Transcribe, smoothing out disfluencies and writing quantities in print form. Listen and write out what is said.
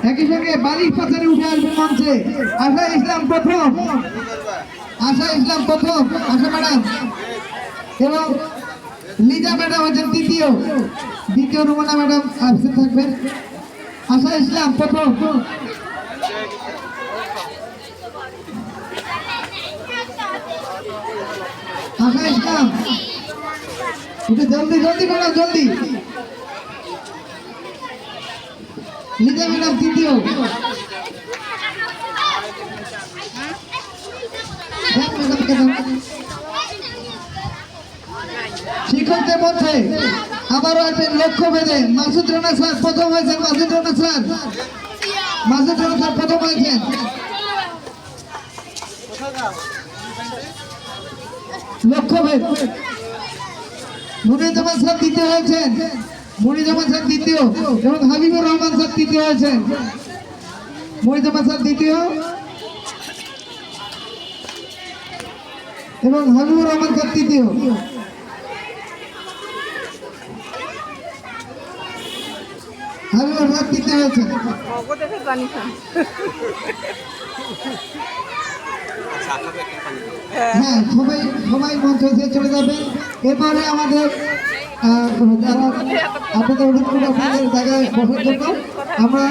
একই সঙ্গে বালিশ পাচারে উঠে আসবেন মঞ্চে আশা ইসলাম প্রথম, আশা ইসলাম প্রথম, আশা ম্যাডাম এবং লিজা ম্যাডাম হচ্ছেন দ্বিতীয় রুমানা ম্যাডাম অ্যাবসেন্ট থাকবেন। আশা ইসলাম প্রথম, আশা ইসলাম একটু জলদি জলদি ম্যাডাম জলদি। লিজা ম্যাডাম তৃতীয়, শিক্ষকদের মধ্যে আবারও আসবেন লক্ষ্য ভেদে মাসুদ রানা স্যার প্রথম হয়েছেন। মাসুদ রানা স্যার প্রথম হয়েছেন। লক্ষ্যভেদ মুনিরুজ্জামান স্যার দ্বিতীয় হয়েছেন, মুনিরুজ্জামান স্যার দ্বিতীয় এবং হাবিবুর রহমান স্যার তৃতীয় হয়েছেন। মুনিরুজ্জামান স্যার দ্বিতীয় এবং হাবিবুর রহমান স্যার তৃতীয়। হাবিবুর রহমান তৃতীয় হয়েছেন। হ্যাঁ, সবাই মঞ্চ হয়ে চলে যাবে। এরপরে আমাদের যারা আপনাদের অনুরোধ আপনাদের জায়গায় বসার জন্য আমরা